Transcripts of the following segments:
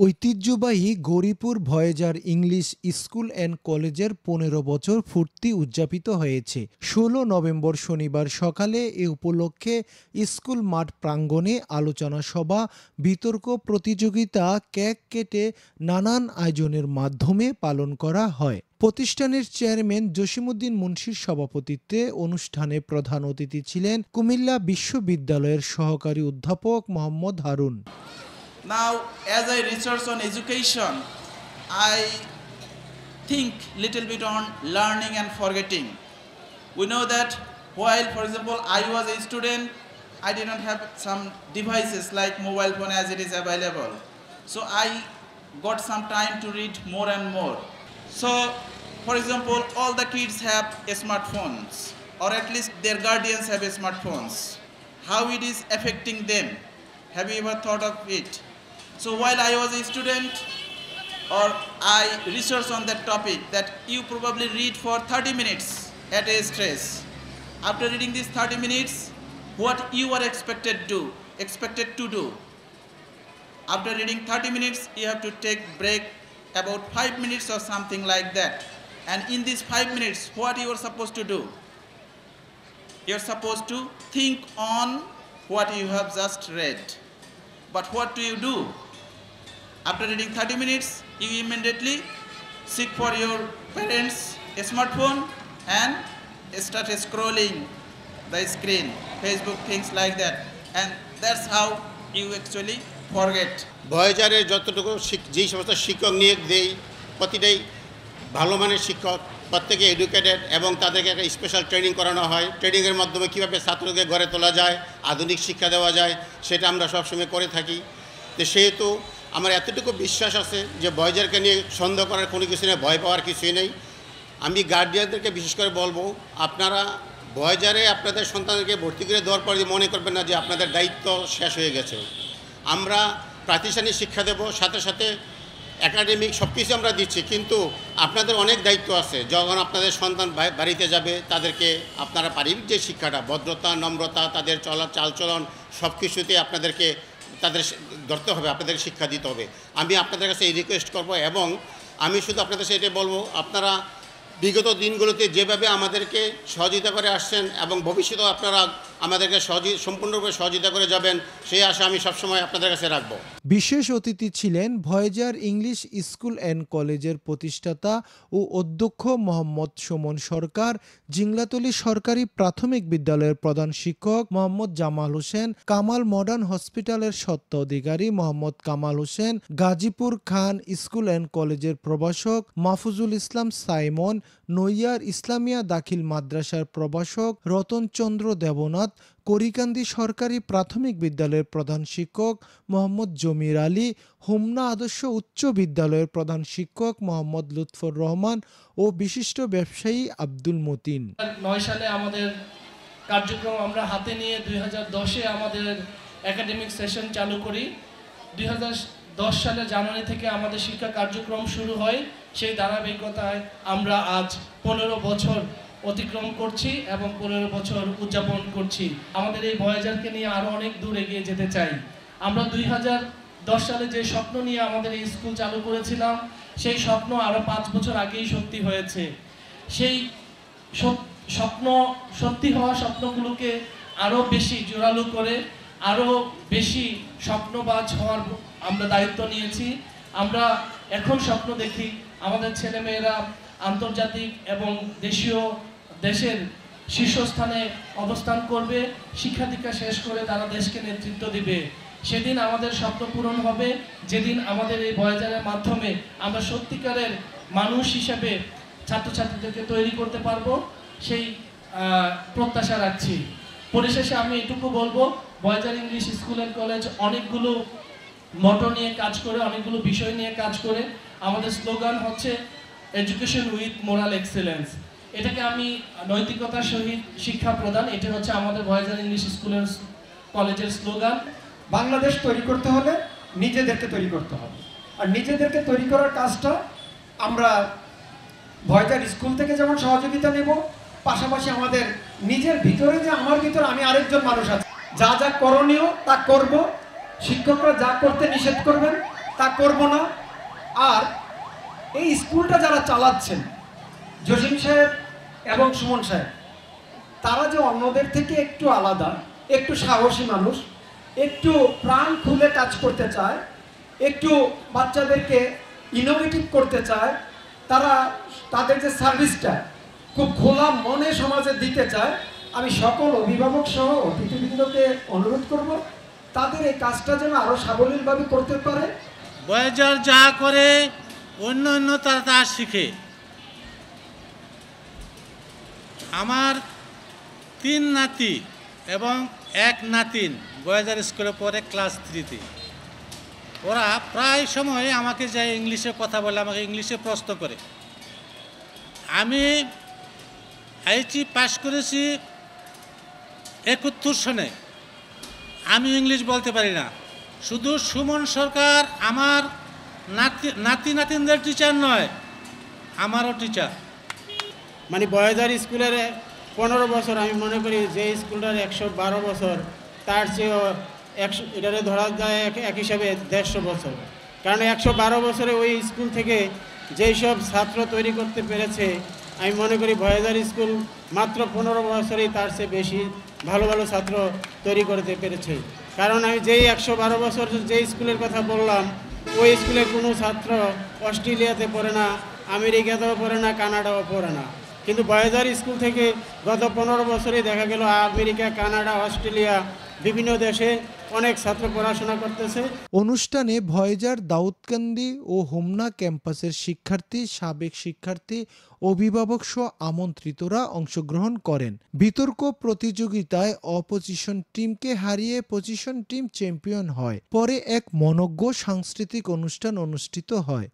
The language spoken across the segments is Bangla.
ঐতিহ্যবাহী Gouripur Voyager English school and কলেজের ১৫ বছর পূর্তি উদযাপিত হয়েছে। ১৬ নভেম্বর শনিবার সকালে এ উপলক্ষে স্কুল মাঠ প্রাঙ্গণে আলোচনা সভা, বিতর্ক প্রতিযোগিতা, কেক কেটে নানান আয়োজনের মাধ্যমে পালন করা হয়। প্রতিষ্ঠানের চেয়ারম্যান জসিমউদ্দিন মুন্সির সভাপতিত্বে অনুষ্ঠানে প্রধান অতিথি ছিলেন কুমিল্লা বিশ্ববিদ্যালয়ের সহকারী অধ্যাপক Mohammad Harun. Now, as I research on education, I think little bit on learning and forgetting. We know that while, for example, I was a student, I did not have some devices like mobile phone as it is available. So I got some time to read more and more. So, for example, all the kids have smartphones, or at least their guardians have smartphones. How it is affecting them? Have you ever thought of it? So while I was a student, or I researched on that topic, that you probably read for 30 minutes at a stress. After reading these 30 minutes, what you are expected to do? After reading 30 minutes, you have to take break about 5 minutes or something like that. And in these 5 minutes, what you are supposed to do? You're supposed to think on what you have just read. But what do? After reading 30 minutes, you immediately seek for your parents' smartphone and start scrolling the screen, Facebook, things like that. And that's how you actually forget. ভয়েজারের যতটুকু যেই সমস্ত শিক্ষক নিয়োগ দেই, প্রতিটাই ভালো মানের শিক্ষক, প্রত্যেকে এডুকেটেড, এবং তাদেরকে একটা স্পেশাল ট্রেনিং করানো হয়। ট্রেনিংয়ের মাধ্যমে কীভাবে ছাত্রকে গড়ে তোলা যায়, আধুনিক শিক্ষা দেওয়া যায়, সেটা আমরা সবসময় করে থাকি। তো সেহেতু আমার এতটুকু বিশ্বাস আছে যে ভয়েজারকে নিয়ে সন্দেহ করার কোনো কিছু নেই, ভয় পাওয়ার কিছুই নেই। আমি গার্ডিয়ানদেরকে বিশেষ করে বলবো, আপনারা ভয়েজারে আপনাদের সন্তানকে ভর্তি করে দেওয়ার পর মনে করবেন না যে আপনাদের দায়িত্ব শেষ হয়ে গেছে। আমরা প্রাতিষ্ঠানিক শিক্ষা দেব, সাথে সাথে একাডেমিক সব কিছু আমরা দিচ্ছি, কিন্তু আপনাদের অনেক দায়িত্ব আছে। যখন আপনাদের সন্তান বাড়িতে যাবে, তাদেরকে আপনারা পারিবারিক যে শিক্ষাটা, ভদ্রতা, নম্রতা, তাদের চালচলন সব কিছুতে আপনাদেরকে তাদের ধরতে হবে, আপনাদের শিক্ষা দিতে হবে। আমি আপনাদের কাছে এই রিকোয়েস্ট করব, এবং আমি শুধু আপনাদের কাছে এটাই বলবো, আপনারা বিগত দিনগুলোতে যেভাবে আমাদেরকে সহযোগিতা করে আসছেন এবং ভবিষ্যতেও আপনারা আমাদেরকে সম্পূর্ণরূপে সহযোগিতা করে যাবেন, সেই আশা আমি সবসময় আপনাদের কাছে রাখব। বিশেষ অতিথি ছিলেন ভয়েজার ইংলিশ স্কুল অ্যান্ড কলেজের প্রতিষ্ঠাতা ও অধ্যক্ষ মোহাম্মদ সুমন সরকার, জিংলাতলী সরকারি প্রাথমিক বিদ্যালয়ের প্রধান শিক্ষক মোহাম্মদ জামাল হোসেন, কামাল মডার্ন হসপিটালের স্বত্ব অধিকারী মোহাম্মদ কামাল হোসেন, গাজীপুর খান স্কুল অ্যান্ড কলেজের প্রভাষক মাহফুজুল ইসলাম সাইমন, নৈয়ার ইসলামিয়া দাখিল মাদ্রাসার প্রভাষক রতনচন্দ্র দেবনাথ, করিকান্দি সরকারি প্রাথমিক বিদ্যালয়ের প্রধান শিক্ষক মোহাম্মদ জমির আলী, হোমনা আদর্শ উচ্চ বিদ্যালয়ের প্রধান শিক্ষক মোহাম্মদ লুৎফর রহমান ও বিশিষ্ট ব্যবসায়ী আব্দুল মতিন। 9 সালে আমাদের কার্যক্রম আমরা হাতে নিয়ে 2010-এ আমাদের একাডেমিক সেশন চালু করি। 2010 সালের জানুয়ারি থেকে আমাদের শিক্ষা কার্যক্রম শুরু হয়। সেই ধারাবাহিকতায় আমরা আজ 15 বছর অতিক্রম করছি এবং 15 বছর উদযাপন করছি। আমাদের এই ভয়েজারকে নিয়ে আরও অনেক দূর এগিয়ে যেতে চাই। আমরা 2010 সালে যে স্বপ্ন নিয়ে আমাদের এই স্কুল চালু করেছিলাম, সেই স্বপ্ন আরও 5 বছর আগেই সত্যি হয়েছে। সেই স্বপ্ন সত্যি হওয়া স্বপ্নগুলোকে আরও বেশি জোরালো করে, আরও বেশি স্বপ্নবাজ হওয়ার আমরা দায়িত্ব নিয়েছি। আমরা এখন স্বপ্ন দেখি আমাদের ছেলেমেয়েরা আন্তর্জাতিক এবং দেশের শীর্ষস্থানে অবস্থান করবে, শিক্ষা দীক্ষা শেষ করে তারা দেশকে নেতৃত্ব দিবে। সেদিন আমাদের স্বপ্ন পূরণ হবে, যেদিন আমাদের এই ভয়েজারের মাধ্যমে আমরা সত্যিকারের মানুষ হিসেবে ছাত্রছাত্রীদেরকে তৈরি করতে পারবো, সেই প্রত্যাশা রাখছি। পরিশেষে আমি এটুকু বলবো, Voyager English school and college অনেকগুলো মটো নিয়ে কাজ করে, অনেকগুলো বিষয় নিয়ে কাজ করে। আমাদের স্লোগান হচ্ছে এডুকেশন উইথ মোরাল এক্সেলেন্স। এটাকে আমি নৈতিকতার সহিত শিক্ষা প্রদান, এটা হচ্ছে আমাদের ভয়েজার ইংলিশ স্কুল অ্যান্ড কলেজের স্লোগান। বাংলাদেশ তৈরি করতে হলে নিজেদেরকে তৈরি করতে হবে, আর নিজেদেরকে তৈরি করার কাজটা আমরা ভয়েজার স্কুল থেকে যেমন সহযোগিতা নেব, পাশাপাশি আমাদের নিজের ভিতরে যে আমার ভিতরে আমি আরেকজন মানুষ আছে, যা যা করণীয় তা করব। শিক্ষকরা যা করতে নিষেধ করবেন তা করব না। আর এই স্কুলটা যারা চালাচ্ছেন, জসিম সাহেব এবং সুমন সাহেব, তারা যে অন্যদের থেকে একটু আলাদা, একটু সাহসী মানুষ, একটু প্রাণ খুলে কাজ করতে চায়, একটু বাচ্চাদেরকে ইনোভেটিভ করতে চায়, তারা তাদের যে সার্ভিসটা খুব খোলা মনে সমাজে দিতে চায়, আমি সকল অভিভাবক সহ অতিথিবৃন্দকে অনুরোধ করব তাদের এই কাজটা যেন আরও সাবলীলভাবে করতে পারে। ভয়েজার যা করে অন্য অন্য তারা তা শিখে। আমার 3 নাতি এবং 1 নাতিন ভয়েজার স্কুলে পড়ে ক্লাস 3-তে। ওরা প্রায় সময় আমাকে যে ইংলিশে কথা বলে, আমাকে ইংলিশে প্রশ্ন করে। আমি এইচএসসি পাস করেছি 71 সনে, আমি ইংলিশ বলতে পারি না। শুধু সুমন সরকার আমার নাতিনদের টিচার নয়, আমারও টিচার। মানে ভয়েজার স্কুলের 15 বছর, আমি মনে করি যে স্কুলটার 112 বছর, তার চেয়েও 100, এটারে ধরা যায় এক হিসাবে 150 বছর। কারণ 112 বছরে ওই স্কুল থেকে যেই সব ছাত্র তৈরি করতে পেরেছে, আমি মনে করি ভয়েজার স্কুল মাত্র 15 বছরেই তার চেয়ে বেশি ভালো ভালো ছাত্র তৈরি করতে পেরেছে। কারণ আমি যেই 112 বছর যে স্কুলের কথা বললাম, ওই স্কুলের কোনো ছাত্র অস্ট্রেলিয়াতে পড়ে না, আমেরিকাতেও পড়ে না, কানাডাও পড়ে না। কিন্তু ভয়েজার স্কুল থেকে গত 15 বছরেই দেখা গেল আমেরিকা, কানাডা, অস্ট্রেলিয়া বিভিন্ন দেশে অনেক ছাত্র পড়াশোনা করতেছে। অনুষ্ঠানে ভয়েজার দাউদকান্দি ও হোমনা ক্যাম্পাসের শিক্ষার্থী, সাবেক শিক্ষার্থী, অভিভাবক সহ আমন্ত্রিতরা অংশগ্রহণ করেন। বিতর্ক প্রতিযোগিতায় অপোজিশন টিমকে হারিয়ে পজিশন টিম চ্যাম্পিয়ন হয়। পরে এক মনোজ্ঞ সাংস্কৃতিক অনুষ্ঠান অনুষ্ঠিত হয়।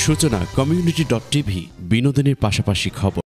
সূচনা community.tv, বিনোদনের পাশাপাশি খবর।